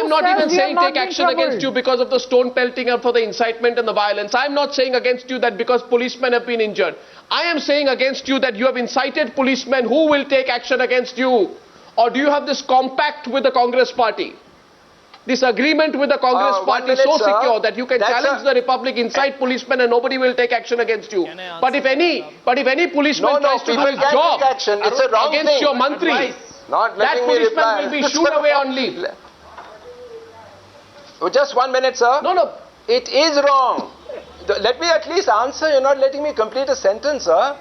I'm not even saying take action against you because of the stone pelting and for the incitement and the violence. I'm not saying against you that because policemen have been injured. I am saying against you that you have incited policemen who will take action against you. Or do you have this compact with the Congress party? This agreement with the Congress party is so secure that you can challenge the Republic, incite policemen and nobody will take action against you. But if any policeman tries to do his job against your mantri, that policeman will be shooed away on leave. Just 1 minute, sir. No. It is wrong. Let me at least answer. You're not letting me complete a sentence, sir.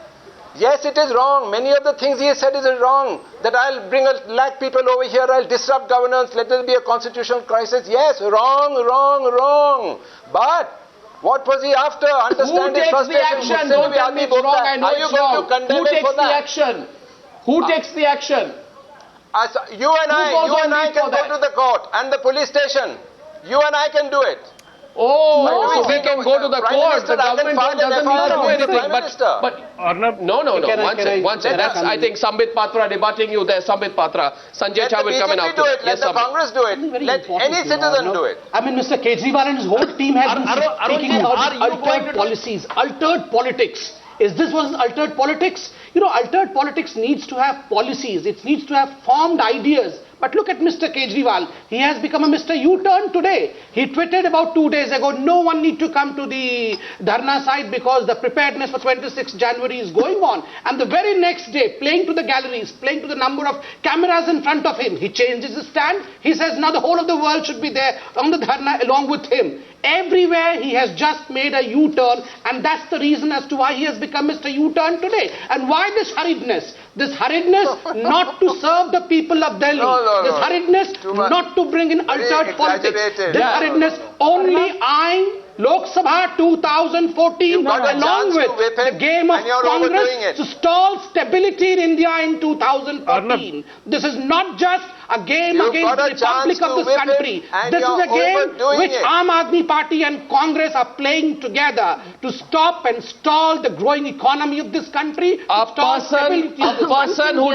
Yes, it is wrong. Many of the things he has said is wrong. That I'll bring 1 lakh people over here, I'll disrupt governance, let there be a constitutional crisis. Yes, wrong. But what was he after? Understand his frustration. Who takes the action? Don't tell me it's wrong. I know it's wrong. Who takes the action? Who takes the action? You and I can go to the court and the police station. You and I can do it. Oh, so we can go to the court. The government doesn't need to do anything. But Arnab, no. One second. That's, I think, Sambit Patra debating you there. Sambit Patra. Sanjay Jha will come in after. Let the Congress do it. Let any citizen do it. I mean, Mr. Kejriwal and his whole team has been speaking about altered policies, altered politics. Is this was altered politics? You know, altered politics needs to have policies. It needs to have formed ideas. But look at Mr. Kejriwal. He has become a Mr. U-turn today. He tweeted about 2 days ago, no one need to come to the Dharna site because the preparedness for 26th January is going on. And the very next day, playing to the galleries, playing to the number of cameras in front of him, he changes his stand. He says now the whole of the world should be there on the Dharna along with him. Everywhere he has just made a U-turn, and that's the reason as to why he has become Mr. U-turn today. And why this hurriedness? This hurriedness not to serve the people of Delhi. This hurriedness not to bring in altered politics. This hurriedness only eyeing Lok Sabha 2014 along with the game of Congress to stall stability in India in 2014. This is not just a game against the Republic of this country. This is a game which Aam Aadmi Party and Congress are playing together to stop and stall the growing economy of this country. A person who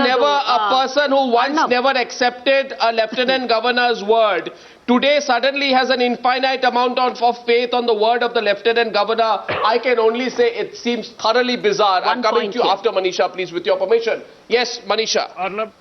once never accepted a lieutenant governor's word today suddenly has an infinite amount of faith on the word of the lieutenant governor. I can only say it seems thoroughly bizarre. I'm coming to you after Manisha, please, with your permission. Yes, Manisha. Arnab.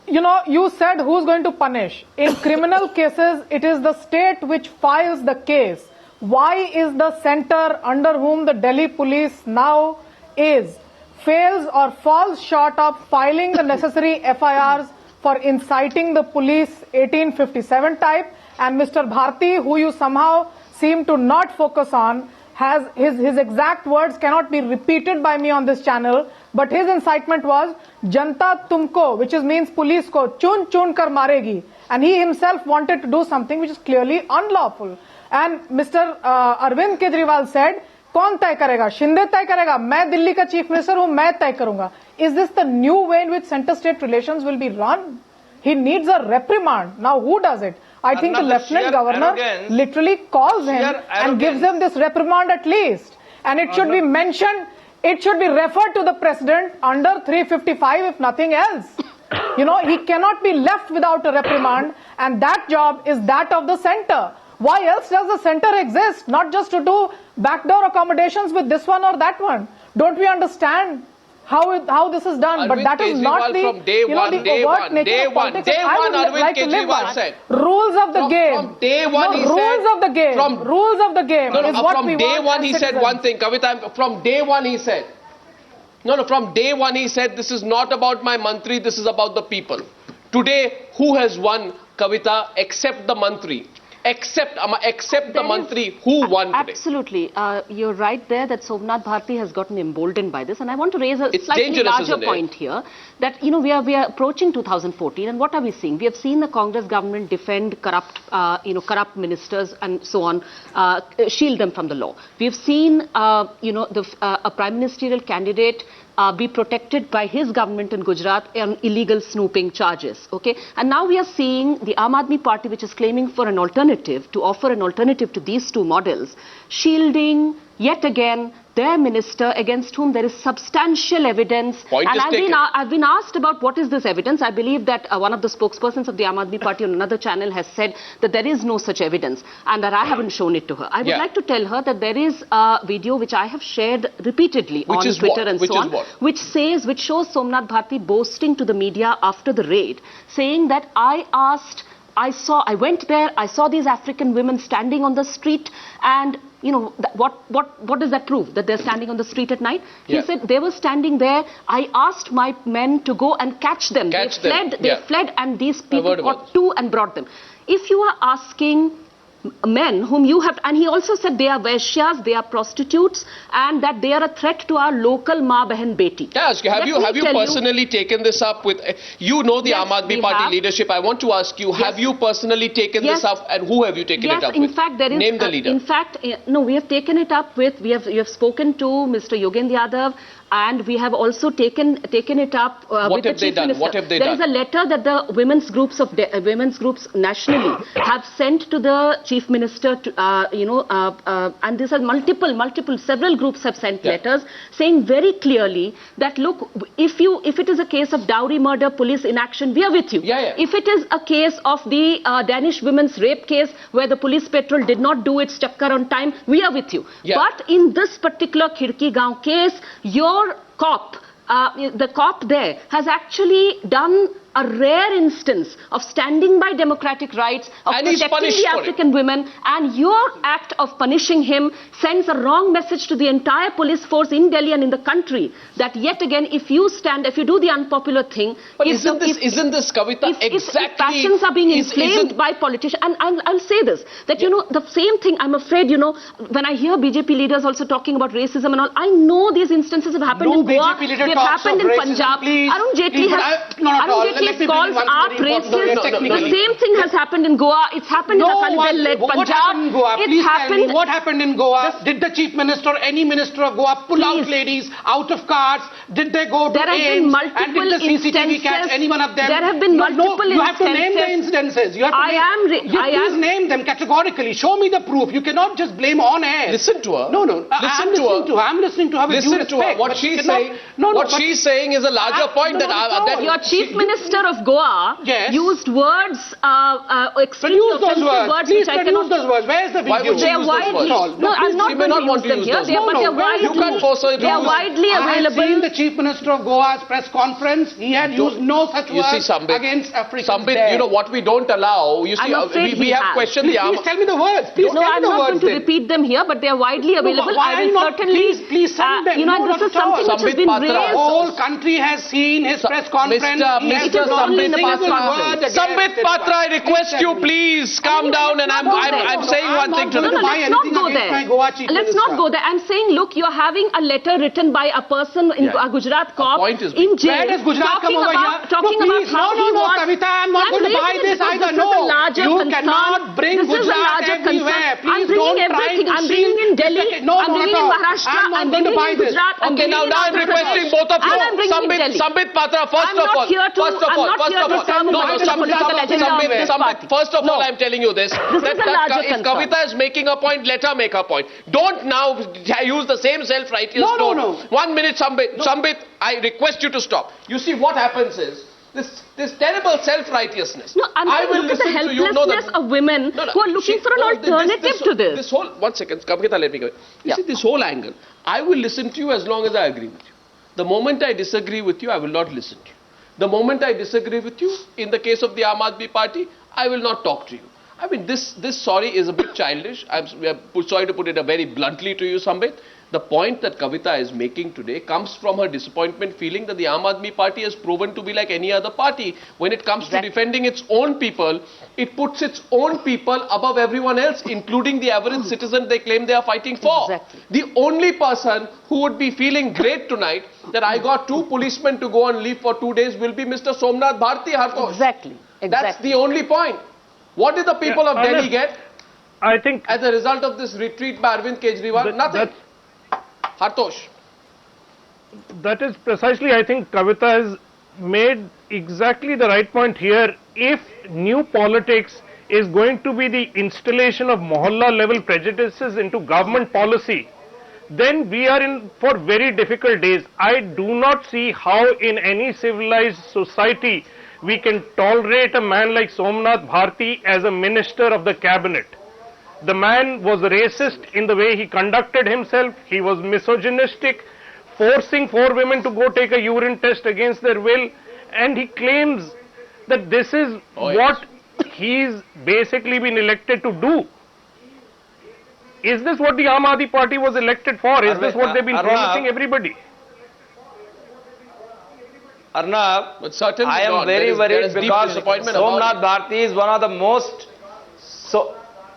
You know, you said who's going to punish. In criminal cases, it is the state which files the case. Why is the center under whom the Delhi police now is fails or falls short of filing the necessary FIRs for inciting the police 1857 type, and Mr. Bharti, who you somehow seem to not focus on, has his exact words cannot be repeated by me on this channel, but his incitement was Janta tumko, which means police ko chun chun kar maregi, and he himself wanted to do something which is clearly unlawful. And Mr. Arvind Kejriwal said, कौन तय करेगा? शिंदे तय करेगा? मैं दिल्ली का chief minister हूं, मैं तय करूंगा. Is this the new way in which center-state relations will be run? He needs a reprimand. Now who does it? I think the Lieutenant Governor literally calls him and gives him this reprimand at least. And it should be mentioned, it should be referred to the President under 355 if nothing else. You know, he cannot be left without a reprimand, and that job is that of the center. Why else does the center exist? Not just to do backdoor accommodations with this one or that one. Don't we understand how this is done? Arvind but that is not the, from day one, Arvind Kejriwal said. Rules of the game. From day one he said. Rules of the game. Rules of the game is what we want. From day one he said one thing. Kavita, from day one he said. From day one he said, this is not about my mantri, this is about the people. Today, who has won, Kavita, except the mantri? Except the mantri who won today. Absolutely. You're right there that Somnath Bharti has gotten emboldened by this. And I want to raise a slightly larger point here. That, you know, we are approaching 2014. And what are we seeing? We have seen the Congress government defend corrupt ministers and so on, shield them from the law. We have seen, a prime ministerial candidate be protected by his government in Gujarat on illegal snooping charges. Okay, and now we are seeing the Aam Aadmi Party, which is claiming for an alternative, to offer an alternative to these two models, shielding yet again their minister against whom there is substantial evidence. Point is taken. I've been asked about what is this evidence. I believe that one of the spokespersons of the Aam Aadmi Party on another channel has said that there is no such evidence and that I haven't shown it to her. I would like to tell her that there is a video which I have shared repeatedly on Twitter and so on, which shows Somnath Bharti boasting to the media after the raid, saying that I went there, I saw these African women standing on the street, and you know, what does that prove? That they're standing on the street at night? He said they were standing there. I asked my men to go and catch them. They fled, and these people got two and brought them. If you are asking men whom you have, and he also said they are vaishyas, they are prostitutes, and that they are a threat to our local maa behan beti. Have you personally taken this up with, you know, the Aam Aadmi Party leadership? I want to ask you, have you personally taken this up, and who have you taken it up with? In fact, there is, name the leader. In fact, no, we have taken it up with, we have spoken to Mr. Yogendra Yadav, and we have also taken it up with the Chief Minister. What have they done? There is a letter that the women's groups nationally have sent to the Chief Minister, and these are several groups have sent letters saying very clearly that, look, if it is a case of dowry murder, police inaction, we are with you. If it is a case of the Danish women's rape case where the police patrol did not do its chakkar on time, we are with you. But in this particular Khirki Gaon case, your cop, the cop there has actually done a rare instance of standing by democratic rights, of protecting the African women, and your act of punishing him sends a wrong message to the entire police force in Delhi and in the country that yet again, if you do the unpopular thing, but isn't this Kavita exactly? Passions are being inflamed by politicians, and I'll say this, that you know, the same thing, I'm afraid, you know, when I hear BJP leaders also talking about racism and all, I know these instances have happened in Goa, they've happened in Punjab. Arun Jaitley has calls art racist. The same thing has happened in Goa. It's happened in Akali-Dal-led Punjab. What happened in Goa? Did the Chief Minister, any minister of Goa, pull out ladies out of cars? Did they go to AIMS? And did the CCTV catch any one of them? There have been multiple instances. You have to name the incidences. Please name them categorically. Show me the proof. You cannot just blame on air. Listen to her. I'm listening to her with due respect. What she's saying is a larger point that your Chief Minister of Goa used words, extremely offensive words. Please produce those words. Where's the video? They are widely. No, I'm not going to use them here. They are widely available. I have seen the Chief Minister of Goa's press conference. He had used no such words against Africans. Sambit, you know what we don't allow. You see, we have questioned the Aam. Please tell me the words. Please no, I'm not going to repeat them here, but they are widely available. I will certainly. Please send them. You know, this is something which has been raised. The whole country has seen his press conference. Sambit Patra, I request you, please calm down, and I'm saying one thing to you. Let's not go there. Let's not go there. I'm saying, look, you're having a letter written by a person in a Gujarat cop in jail. Where does Gujarat come over here? Talking about how he was. Kavita, I'm not going to buy this either. No, you cannot bring Gujarat everywhere. Please don't try to I'm bringing in Delhi. I'm bringing in Maharashtra. I'm bringing in Gujarat. Okay, now I'm requesting both of you. Sambit Patra, first of all, first of all, I'm telling you this. If Kavita is making a point, let her make her point. Don't now use the same self-righteous tone. No. 1 minute, Sambit, I request you to stop. You see, what happens is, this terrible self-righteousness. No, I will listen to the helplessness of women who are looking for an alternative to this. This whole, 1 second, Kavita, let me go. You see, this whole angle, I will listen to you as long as I agree with you. The moment I disagree with you, I will not listen to you. The moment I disagree with you, in the case of the Aam Aadmi Party, I will not talk to you. I mean, this sorry is a bit childish. I'm sorry to put it very bluntly to you, Sambit. The point that Kavita is making today comes from her disappointment feeling that the Aam Aadmi Party has proven to be like any other party. When it comes to defending its own people, it puts its own people above everyone else, including the average citizen they claim they are fighting for. The only person who would be feeling great tonight that I got 2 policemen to go on leave for 2 days will be Mr. Somnath Bharti, Hartosh. Exactly. That's the only point. What did the people of Delhi get? I think as a result of this retreat by Arvind Kejriwal? Nothing. Hartosh. That is precisely, I think Kavita has made exactly the right point here. If new politics is going to be the installation of mohalla level prejudices into government policy, then we are in for very difficult days. I do not see how in any civilized society we can tolerate a man like Somnath Bharti as a minister of the cabinet. The man was racist in the way he conducted himself. He was misogynistic, forcing 4 women to go take a urine test against their will. And he claims that this is what he's basically been elected to do. Is this what the Aam Aadmi Party was elected for? Is this what they've been promising everybody? Arnab, but certainly I am very worried because Somnath Bharti is one of the most...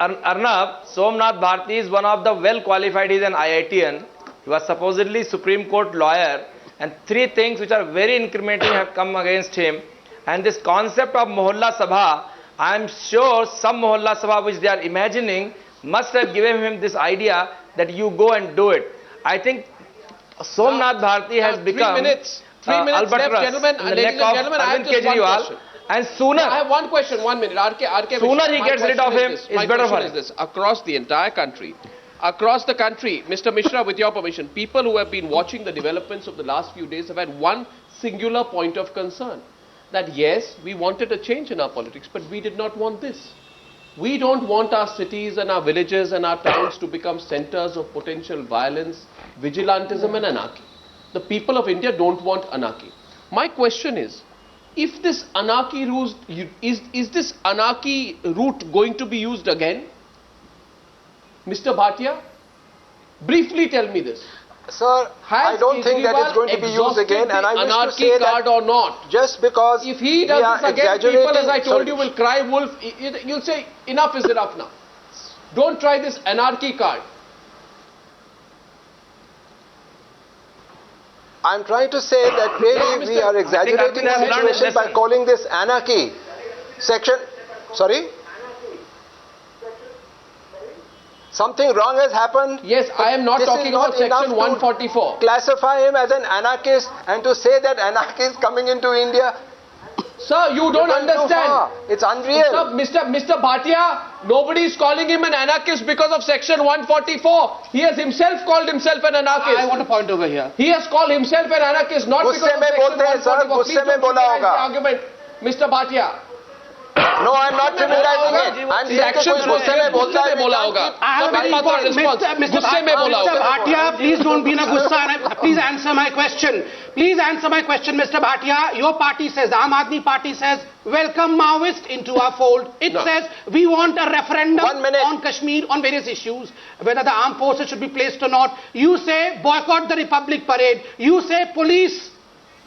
Arnab, Somnath Bharti is one of the well-qualified, he is an IITian. He was supposedly Supreme Court lawyer, and 3 things which are very incriminating have come against him. And this concept of Mohalla Sabha, I am sure some Mohalla Sabha which they are imagining must have given him this idea that you go and do it. I think Somnath Bharti has become 3 minutes left, gentlemen. Ladies and gentlemen, I have just one question. And sooner, I have one question, 1 minute. RK, sooner he gets rid of him, it's better for him. Across the entire country, Mr. Misra, with your permission, people who have been watching the developments of the last few days have had one singular point of concern. That yes, we wanted a change in our politics, but we did not want this. We don't want our cities and our villages and our towns to become centers of potential violence, vigilantism and anarchy. The people of India don't want anarchy. My question is, if this anarchy is this anarchy route going to be used again? Mr. Bhatia, briefly tell me this. Sir, I don't think that it's going to be used again, and I wish to say that or not. Just because if he does this again, people, as I told you, will cry wolf. You'll say enough is enough now. Don't try this anarchy card. I'm trying to say that really we are exaggerating the situation by calling this anarchy. Sorry? Something wrong has happened. Yes, I am not talking about section 144. Classify him as an anarchist and to say that anarchy is coming into India. Sir, you don't understand. It's unreal. Mr. Bhatia, nobody is calling him an anarchist because of section 144. He has himself called himself an anarchist. I want a point over here. He has called himself an anarchist, not because of section 144. Please don't trivialize the argument, Mr. Bhatia. No, I'm not trivializing it. I'm saying that गुस्से में बोलता है बोला होगा. Mr. Bhatia, please don't be in a gussa. Please answer my question. Please answer my question, Mr. Bhatia. Your party says, Aam Aadmi Party says, welcome Maoist into our fold. It says we want a referendum on Kashmir on various issues, whether the armed forces should be placed or not. You say boycott the Republic Parade. You say police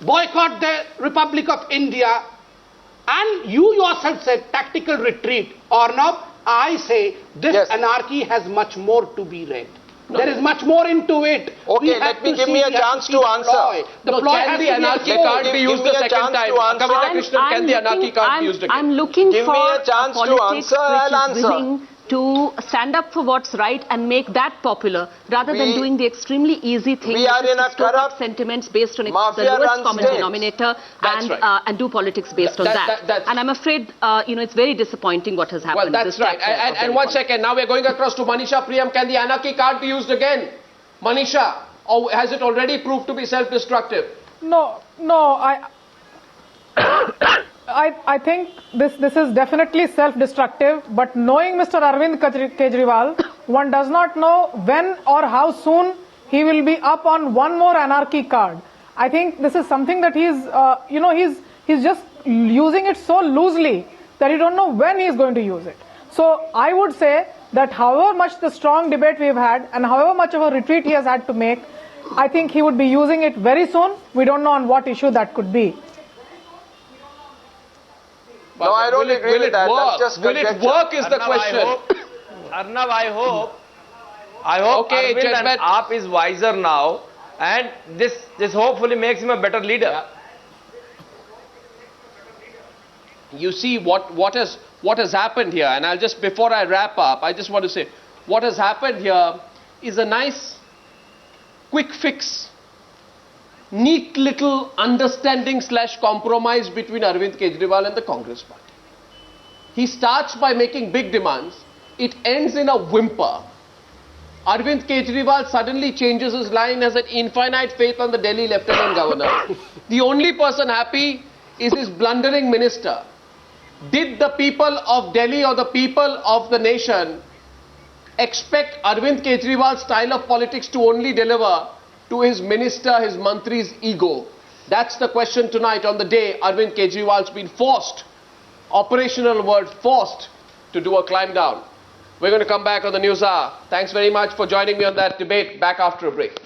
boycott the Republic of India. And you yourself said tactical retreat. Arnab, I say this anarchy has much more to be read. There is much more into it. Okay, give me a chance to answer. Can the anarchy card be used the second time? Kavita Krishnan, can the anarchy card be used again? I'm looking for a politics which is willing to stand up for what's right and make that popular, rather than doing the extremely easy thing, which is to stoke up sentiments based on the lowest common denominator and do politics based on that. And I'm afraid, it's very disappointing what has happened. Well, that's right. And 1 second, now we're going across to Manisha Priyam. Can the anarchy card be used again? Manisha, or has it already proved to be self-destructive? No, I think this is definitely self-destructive, but knowing Mr. Arvind Kejriwal, one does not know when or how soon he will be up on one more anarchy card. I think this is something that he's just using it so loosely that you don't know when he's going to use it. So I would say that however much the strong debate we've had and however much of a retreat he has had to make, I think he would be using it very soon. We don't know on what issue that could be. No, I don't agree with that. That's just will it work is the question. Arnab, I hope Arvind and AAP is wiser now, and this hopefully makes him a better leader. You see what has happened here, and I'll just, before I wrap up, I just want to say what has happened here is a nice quick fix, neat little understanding / compromise between Arvind Kejriwal and the Congress party. He starts by making big demands. It ends in a whimper. Arvind Kejriwal suddenly changes his line, has an infinite faith on the Delhi Lieutenant Governor. The only person happy is his blundering minister. Did the people of Delhi or the people of the nation expect Arvind Kejriwal's style of politics to only deliver to his minister, his mantri's ego? That's the question tonight on the day Arvind Kejriwal's been forced, operational word, forced to do a climb down. We're going to come back on the News Hour. Thanks very much for joining me on that debate. Back after a break.